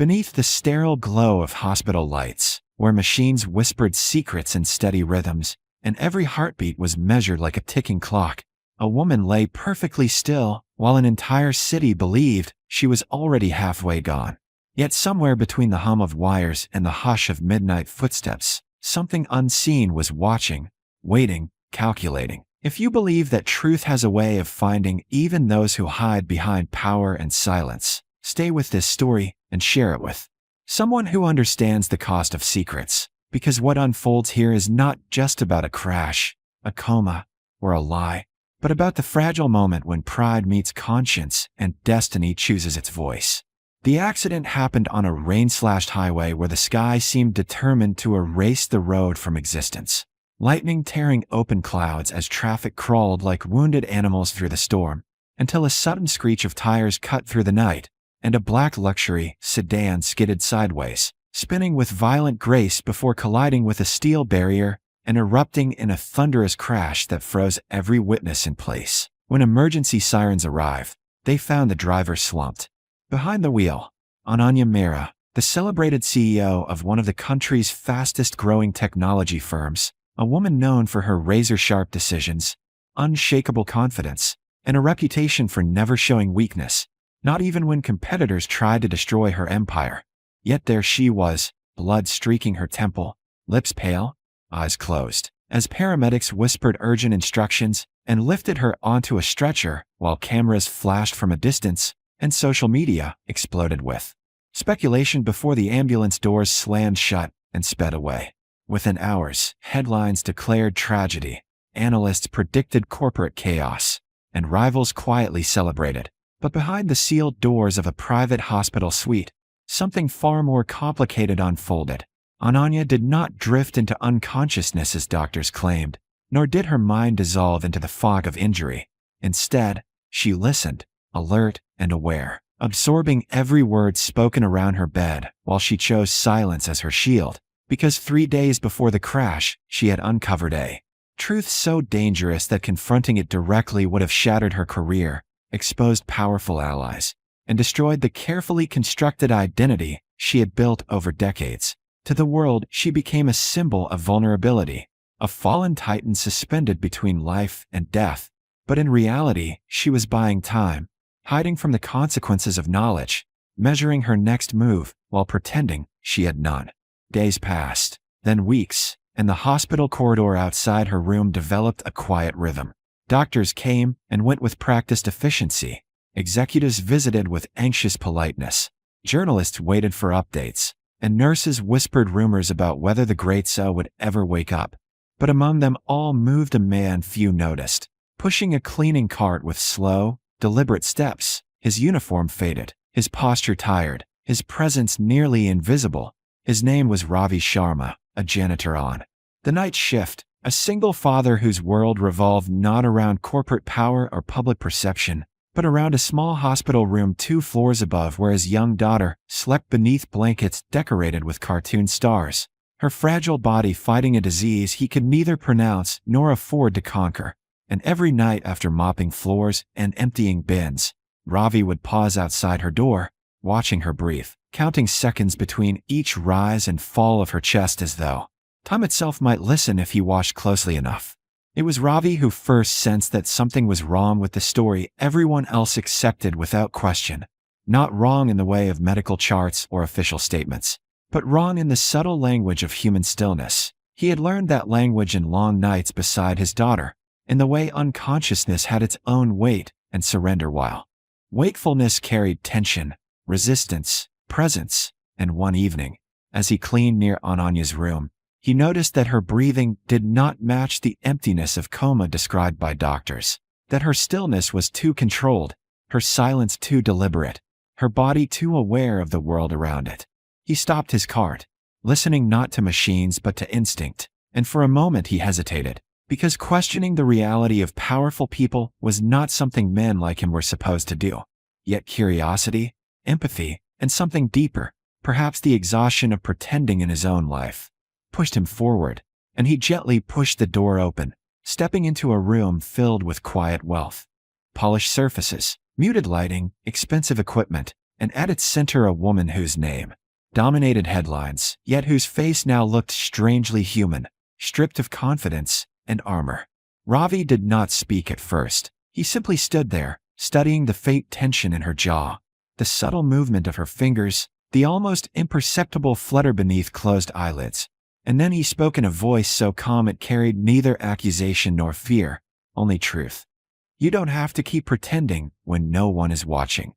Beneath the sterile glow of hospital lights, where machines whispered secrets in steady rhythms, and every heartbeat was measured like a ticking clock, a woman lay perfectly still while an entire city believed she was already halfway gone. Yet somewhere between the hum of wires and the hush of midnight footsteps, something unseen was watching, waiting, calculating. If you believe that truth has a way of finding even those who hide behind power and silence, stay with this story and share it with someone who understands the cost of secrets, because what unfolds here is not just about a crash, a coma, or a lie, but about the fragile moment when pride meets conscience and destiny chooses its voice. The accident happened on a rain-slashed highway where the sky seemed determined to erase the road from existence. Lightning tearing open clouds as traffic crawled like wounded animals through the storm, until a sudden screech of tires cut through the night, and a black luxury sedan skidded sideways, spinning with violent grace before colliding with a steel barrier and erupting in a thunderous crash that froze every witness in place. When emergency sirens arrived, they found the driver slumped behind the wheel. Ananya Mehra, the celebrated CEO of one of the country's fastest-growing technology firms, a woman known for her razor-sharp decisions, unshakable confidence, and a reputation for never showing weakness, not even when competitors tried to destroy her empire. Yet there she was, blood streaking her temple, lips pale, eyes closed, as paramedics whispered urgent instructions and lifted her onto a stretcher while cameras flashed from a distance and social media exploded with speculation before the ambulance doors slammed shut and sped away. Within hours, headlines declared tragedy, analysts predicted corporate chaos, and rivals quietly celebrated. But behind the sealed doors of a private hospital suite, something far more complicated unfolded. Ananya did not drift into unconsciousness as doctors claimed, nor did her mind dissolve into the fog of injury. Instead, she listened, alert and aware, absorbing every word spoken around her bed while she chose silence as her shield, because 3 days before the crash, she had uncovered a truth so dangerous that confronting it directly would have shattered her career, exposed powerful allies, and destroyed the carefully constructed identity she had built over decades. To the world, she became a symbol of vulnerability, a fallen titan suspended between life and death. But in reality, she was buying time, hiding from the consequences of knowledge, measuring her next move while pretending she had none. Days passed, then weeks, and the hospital corridor outside her room developed a quiet rhythm. Doctors came and went with practiced efficiency. Executives visited with anxious politeness. Journalists waited for updates, and nurses whispered rumors about whether the great So would ever wake up. But among them all moved a man few noticed, pushing a cleaning cart with slow, deliberate steps, his uniform faded, his posture tired, his presence nearly invisible. His name was Ravi Sharma, a janitor on the night shift, a single father whose world revolved not around corporate power or public perception, but around a small hospital room 2 floors above where his young daughter slept beneath blankets decorated with cartoon stars, her fragile body fighting a disease he could neither pronounce nor afford to conquer. And every night after mopping floors and emptying bins, Ravi would pause outside her door, watching her breathe, counting seconds between each rise and fall of her chest as though time itself might listen if he watched closely enough. It was Ravi who first sensed that something was wrong with the story everyone else accepted without question. Not wrong in the way of medical charts or official statements, but wrong in the subtle language of human stillness. He had learned that language in long nights beside his daughter, in the way unconsciousness had its own weight and surrender while wakefulness carried tension, resistance, presence. And one evening, as he cleaned near Ananya's room, he noticed that her breathing did not match the emptiness of coma described by doctors, that her stillness was too controlled, her silence too deliberate, her body too aware of the world around it. He stopped his cart, listening not to machines but to instinct, and for a moment he hesitated, because questioning the reality of powerful people was not something men like him were supposed to do. Yet curiosity, empathy, and something deeper, perhaps the exhaustion of pretending in his own life, pushed him forward, and he gently pushed the door open, stepping into a room filled with quiet wealth. Polished surfaces, muted lighting, expensive equipment, and at its center a woman whose name dominated headlines, yet whose face now looked strangely human, stripped of confidence and armor. Ravi did not speak at first. He simply stood there, studying the faint tension in her jaw, the subtle movement of her fingers, the almost imperceptible flutter beneath closed eyelids. And then he spoke in a voice so calm it carried neither accusation nor fear, only truth. "You don't have to keep pretending when no one is watching."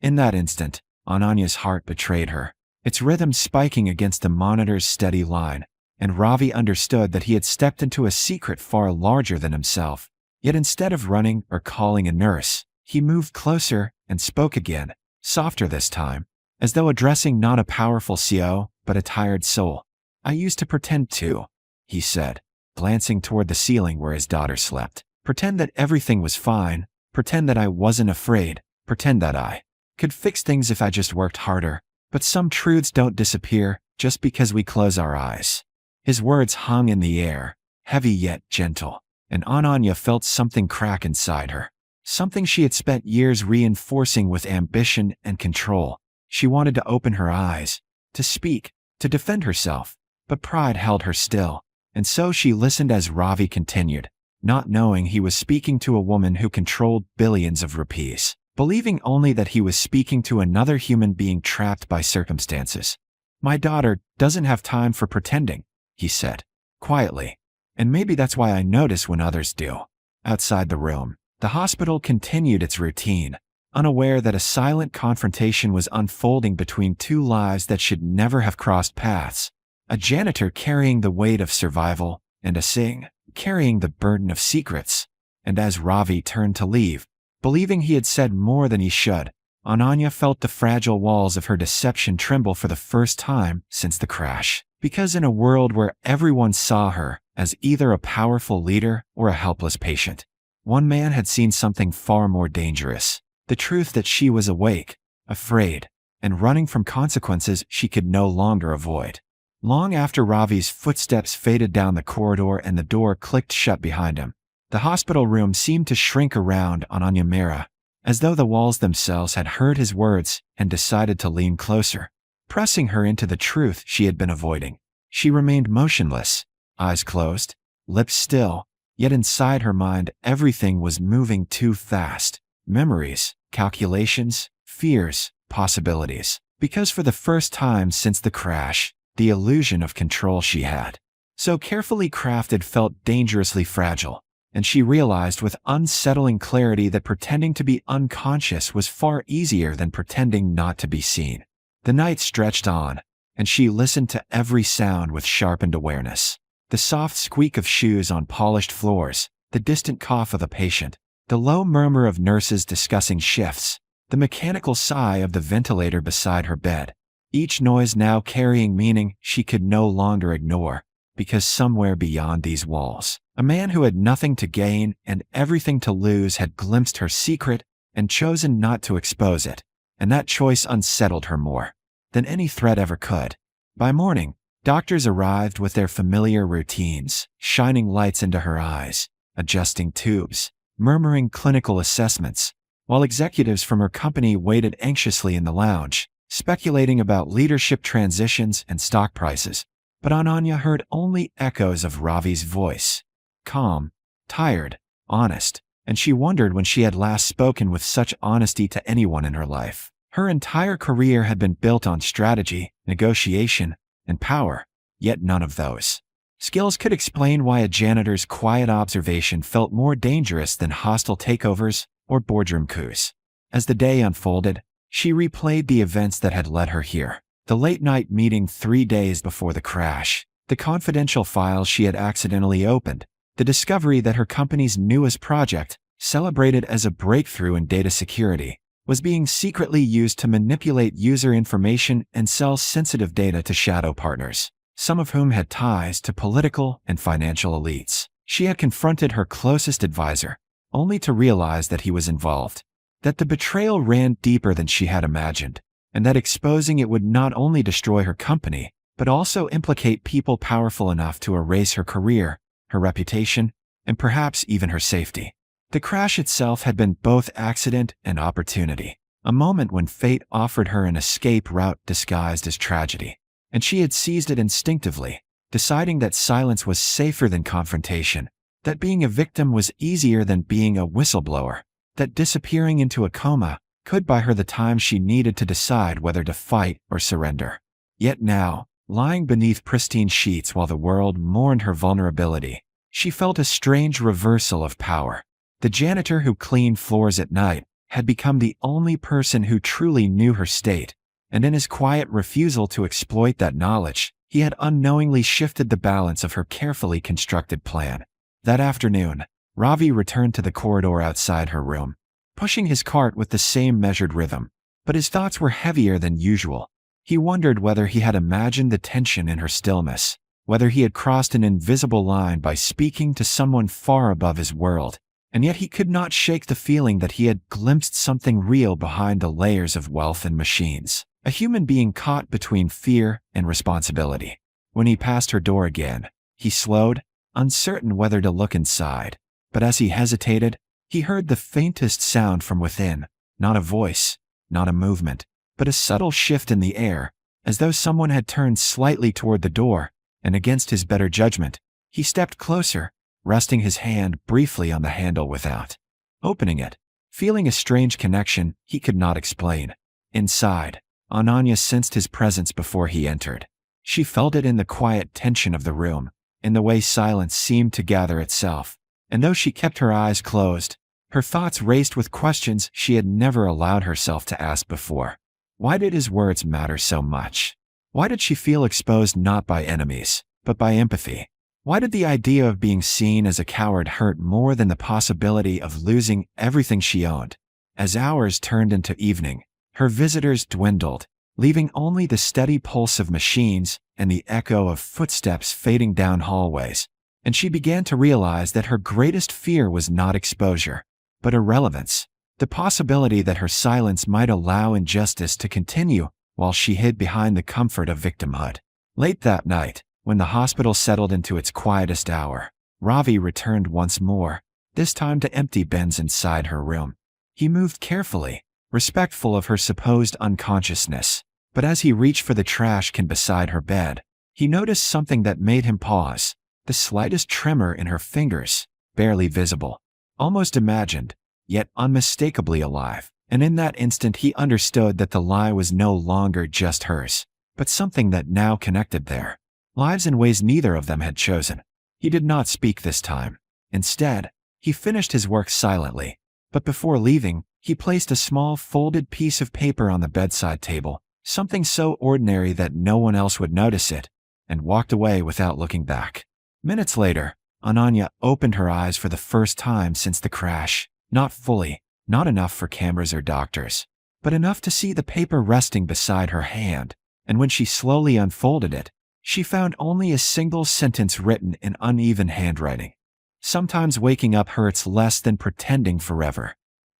In that instant, Ananya's heart betrayed her, its rhythm spiking against the monitor's steady line, and Ravi understood that he had stepped into a secret far larger than himself. Yet instead of running or calling a nurse, he moved closer and spoke again, softer this time, as though addressing not a powerful CO, but a tired soul. "I used to pretend too," he said, glancing toward the ceiling where his daughter slept. "Pretend that everything was fine, pretend that I wasn't afraid, pretend that I could fix things if I just worked harder. But some truths don't disappear just because we close our eyes." His words hung in the air, heavy yet gentle, and Ananya felt something crack inside her. Something she had spent years reinforcing with ambition and control. She wanted to open her eyes, to speak, to defend herself, but pride held her still, and so she listened as Ravi continued, not knowing he was speaking to a woman who controlled billions of rupees, believing only that he was speaking to another human being trapped by circumstances. "My daughter doesn't have time for pretending," he said, quietly, "and maybe that's why I notice when others do." Outside the room, the hospital continued its routine, unaware that a silent confrontation was unfolding between two lives that should never have crossed paths. A janitor carrying the weight of survival, and a Singh carrying the burden of secrets. And as Ravi turned to leave, believing he had said more than he should, Ananya felt the fragile walls of her deception tremble for the first time since the crash. Because in a world where everyone saw her as either a powerful leader or a helpless patient, one man had seen something far more dangerous. The truth that she was awake, afraid, and running from consequences she could no longer avoid. Long after Ravi's footsteps faded down the corridor and the door clicked shut behind him, the hospital room seemed to shrink around Ananya Mehra, as though the walls themselves had heard his words and decided to lean closer, pressing her into the truth she had been avoiding. She remained motionless, eyes closed, lips still, yet inside her mind everything was moving too fast. Memories, calculations, fears, possibilities. Because for the first time since the crash, the illusion of control she had, so carefully crafted, felt dangerously fragile, and she realized with unsettling clarity that pretending to be unconscious was far easier than pretending not to be seen. The night stretched on, and she listened to every sound with sharpened awareness. The soft squeak of shoes on polished floors, the distant cough of a patient, the low murmur of nurses discussing shifts, the mechanical sigh of the ventilator beside her bed, each noise now carrying meaning she could no longer ignore, because somewhere beyond these walls, a man who had nothing to gain and everything to lose had glimpsed her secret and chosen not to expose it, and that choice unsettled her more than any threat ever could. By morning, doctors arrived with their familiar routines, shining lights into her eyes, adjusting tubes, murmuring clinical assessments, while executives from her company waited anxiously in the lounge, speculating about leadership transitions and stock prices. But Ananya heard only echoes of Ravi's voice, calm, tired, honest, and she wondered when she had last spoken with such honesty to anyone in her life. Her entire career had been built on strategy, negotiation, and power, yet none of those skills could explain why a janitor's quiet observation felt more dangerous than hostile takeovers or boardroom coups. As the day unfolded, she replayed the events that had led her here. The late-night meeting 3 days before the crash, the confidential files she had accidentally opened, the discovery that her company's newest project, celebrated as a breakthrough in data security, was being secretly used to manipulate user information and sell sensitive data to shadow partners, some of whom had ties to political and financial elites. She had confronted her closest advisor, only to realize that he was involved, that the betrayal ran deeper than she had imagined, and that exposing it would not only destroy her company, but also implicate people powerful enough to erase her career, her reputation, and perhaps even her safety. The crash itself had been both accident and opportunity. A moment when fate offered her an escape route disguised as tragedy. And she had seized it instinctively, deciding that silence was safer than confrontation, that being a victim was easier than being a whistleblower, that disappearing into a coma could buy her the time she needed to decide whether to fight or surrender. Yet now, lying beneath pristine sheets while the world mourned her vulnerability, she felt a strange reversal of power. The janitor who cleaned floors at night had become the only person who truly knew her state, and in his quiet refusal to exploit that knowledge, he had unknowingly shifted the balance of her carefully constructed plan. That afternoon, Ravi returned to the corridor outside her room, pushing his cart with the same measured rhythm, but his thoughts were heavier than usual. He wondered whether he had imagined the tension in her stillness, whether he had crossed an invisible line by speaking to someone far above his world, and yet he could not shake the feeling that he had glimpsed something real behind the layers of wealth and machines, a human being caught between fear and responsibility. When he passed her door again, he slowed, uncertain whether to look inside, but as he hesitated, he heard the faintest sound from within, not a voice, not a movement, but a subtle shift in the air, as though someone had turned slightly toward the door, and against his better judgment, he stepped closer, resting his hand briefly on the handle without opening it, feeling a strange connection he could not explain. Inside, Ananya sensed his presence before he entered. She felt it in the quiet tension of the room, in the way silence seemed to gather itself, and though she kept her eyes closed, her thoughts raced with questions she had never allowed herself to ask before. Why did his words matter so much? Why did she feel exposed not by enemies, but by empathy? Why did the idea of being seen as a coward hurt more than the possibility of losing everything she owned? As hours turned into evening, her visitors dwindled, leaving only the steady pulse of machines and the echo of footsteps fading down hallways, and she began to realize that her greatest fear was not exposure, but irrelevance, the possibility that her silence might allow injustice to continue while she hid behind the comfort of victimhood. Late that night, when the hospital settled into its quietest hour, Ravi returned once more, this time to empty bins inside her room. He moved carefully, respectful of her supposed unconsciousness, but as he reached for the trash can beside her bed, he noticed something that made him pause, the slightest tremor in her fingers, barely visible, almost imagined, yet unmistakably alive. And in that instant he understood that the lie was no longer just hers, but something that now connected their lives in ways neither of them had chosen. He did not speak this time. Instead, he finished his work silently, but before leaving, he placed a small folded piece of paper on the bedside table, something so ordinary that no one else would notice it, and walked away without looking back. Minutes later, Ananya opened her eyes for the first time since the crash, not fully, not enough for cameras or doctors, but enough to see the paper resting beside her hand, and when she slowly unfolded it, she found only a single sentence written in uneven handwriting. Sometimes waking up hurts less than pretending forever.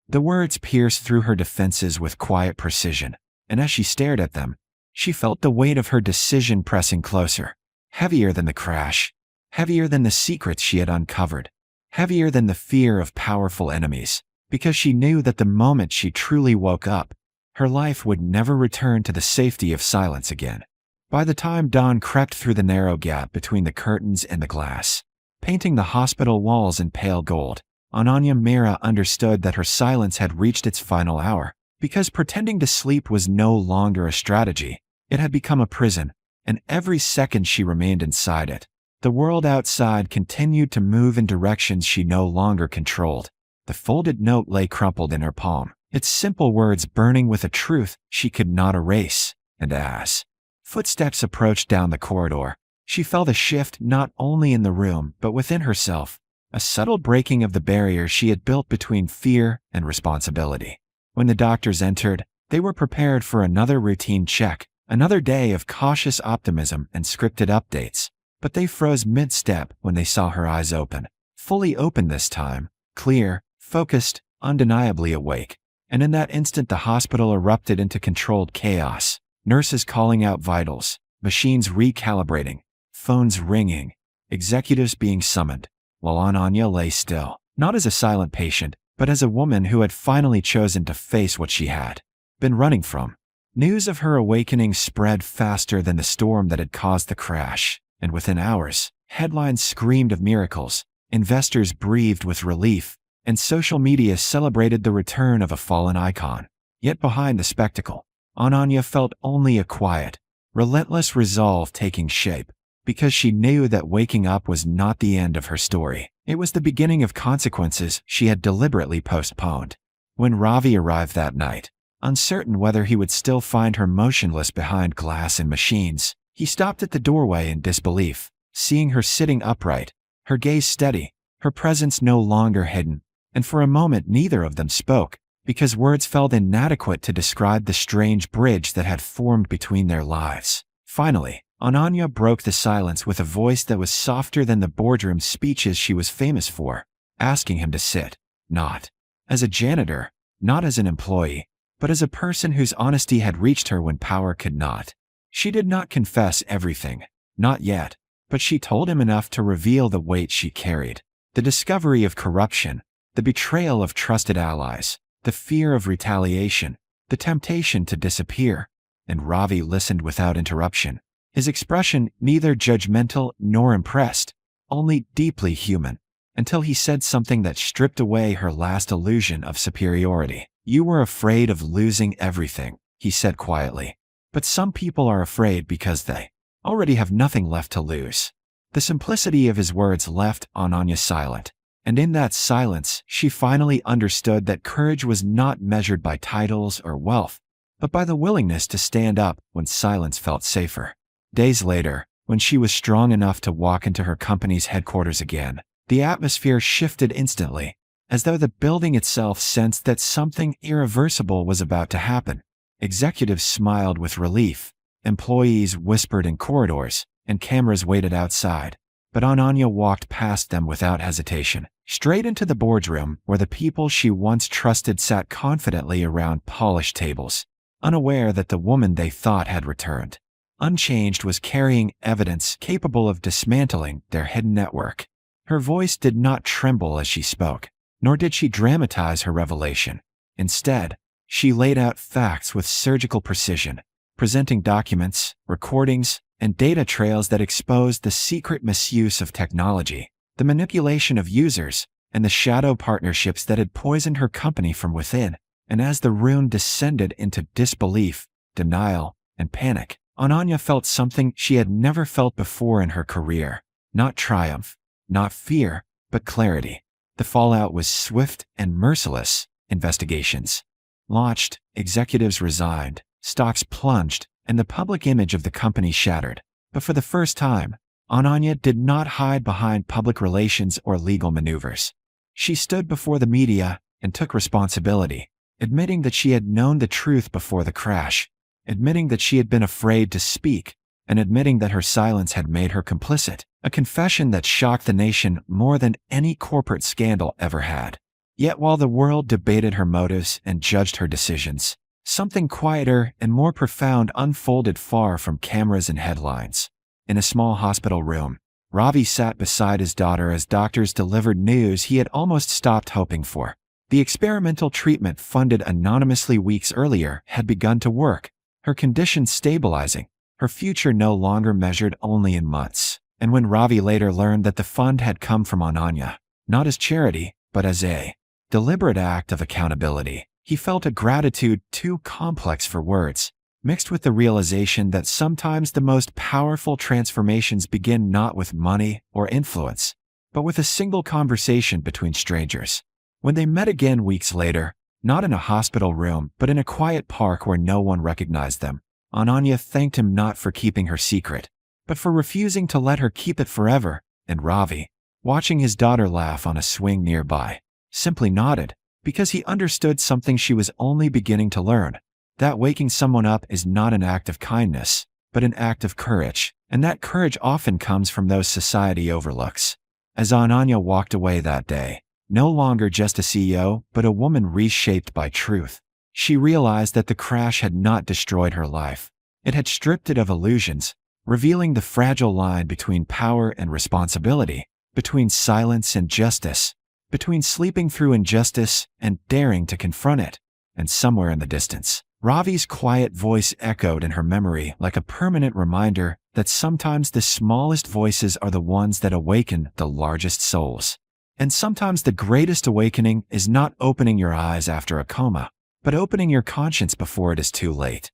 The words pierced through her defenses with quiet precision, and as she stared at them, she felt the weight of her decision pressing closer, heavier than the crash, heavier than the secrets she had uncovered, heavier than the fear of powerful enemies, because she knew that the moment she truly woke up, her life would never return to the safety of silence again. By the time dawn crept through the narrow gap between the curtains and the glass, painting the hospital walls in pale gold, Ananya Mehra understood that her silence had reached its final hour, because pretending to sleep was no longer a strategy. It had become a prison, and every second she remained inside it, the world outside continued to move in directions she no longer controlled. The folded note lay crumpled in her palm, its simple words burning with a truth she could not erase, and as footsteps approached down the corridor, she felt a shift not only in the room but within herself, a subtle breaking of the barrier she had built between fear and responsibility. When the doctors entered, they were prepared for another routine check, another day of cautious optimism and scripted updates, but they froze mid-step when they saw her eyes open, fully open this time, clear, focused, undeniably awake. And in that instant the hospital erupted into controlled chaos, nurses calling out vitals, machines recalibrating, phones ringing, executives being summoned, while Ananya lay still, not as a silent patient, but as a woman who had finally chosen to face what she had been running from. News of her awakening spread faster than the storm that had caused the crash, and within hours, headlines screamed of miracles, investors breathed with relief, and social media celebrated the return of a fallen icon. Yet behind the spectacle, Ananya felt only a quiet, relentless resolve taking shape, because she knew that waking up was not the end of her story. It was the beginning of consequences she had deliberately postponed. When Ravi arrived that night, uncertain whether he would still find her motionless behind glass and machines, he stopped at the doorway in disbelief, seeing her sitting upright, her gaze steady, her presence no longer hidden, and for a moment neither of them spoke, because words felt inadequate to describe the strange bridge that had formed between their lives. Finally, Ananya broke the silence with a voice that was softer than the boardroom speeches she was famous for, asking him to sit, not as a janitor, not as an employee, but as a person whose honesty had reached her when power could not. She did not confess everything, not yet, but she told him enough to reveal the weight she carried. The discovery of corruption, the betrayal of trusted allies, the fear of retaliation, the temptation to disappear. And Ravi listened without interruption, his expression neither judgmental nor impressed, only deeply human, until he said something that stripped away her last illusion of superiority. "You were afraid of losing everything," he said quietly. "But some people are afraid because they already have nothing left to lose." The simplicity of his words left Ananya silent, and in that silence she finally understood that courage was not measured by titles or wealth, but by the willingness to stand up when silence felt safer. Days later, when she was strong enough to walk into her company's headquarters again, the atmosphere shifted instantly, as though the building itself sensed that something irreversible was about to happen. Executives smiled with relief, employees whispered in corridors, and cameras waited outside. But Ananya walked past them without hesitation, straight into the boardroom where the people she once trusted sat confidently around polished tables, unaware that the woman they thought had returned, unchanged, was carrying evidence capable of dismantling their hidden network. Her voice did not tremble as she spoke, nor did she dramatize her revelation. Instead, she laid out facts with surgical precision, presenting documents, recordings, and data trails that exposed the secret misuse of technology, the manipulation of users, and the shadow partnerships that had poisoned her company from within. And as the room descended into disbelief, denial, and panic, Ananya felt something she had never felt before in her career. Not triumph, not fear, but clarity. The fallout was swift and merciless. Investigations launched, executives resigned, stocks plunged, and the public image of the company shattered. But for the first time, Ananya did not hide behind public relations or legal maneuvers. She stood before the media and took responsibility, admitting that she had known the truth before the crash, admitting that she had been afraid to speak, and admitting that her silence had made her complicit, a confession that shocked the nation more than any corporate scandal ever had. Yet while the world debated her motives and judged her decisions, something quieter and more profound unfolded far from cameras and headlines. In a small hospital room, Ravi sat beside his daughter as doctors delivered news he had almost stopped hoping for. The experimental treatment funded anonymously weeks earlier had begun to work, her condition stabilizing, her future no longer measured only in months. And when Ravi later learned that the fund had come from Ananya, not as charity, but as a deliberate act of accountability, he felt a gratitude too complex for words, mixed with the realization that sometimes the most powerful transformations begin not with money or influence, but with a single conversation between strangers. When they met again weeks later, not in a hospital room but in a quiet park where no one recognized them, Ananya thanked him not for keeping her secret, but for refusing to let her keep it forever. And Ravi, watching his daughter laugh on a swing nearby, simply nodded, because he understood something she was only beginning to learn, that waking someone up is not an act of kindness, but an act of courage, and that courage often comes from those society overlooks. As Ananya walked away that day, no longer just a CEO, but a woman reshaped by truth, she realized that the crash had not destroyed her life. It had stripped it of illusions, revealing the fragile line between power and responsibility, between silence and justice, between sleeping through injustice and daring to confront it. And somewhere in the distance, Ravi's quiet voice echoed in her memory like a permanent reminder that sometimes the smallest voices are the ones that awaken the largest souls. And sometimes the greatest awakening is not opening your eyes after a coma, but opening your conscience before it is too late.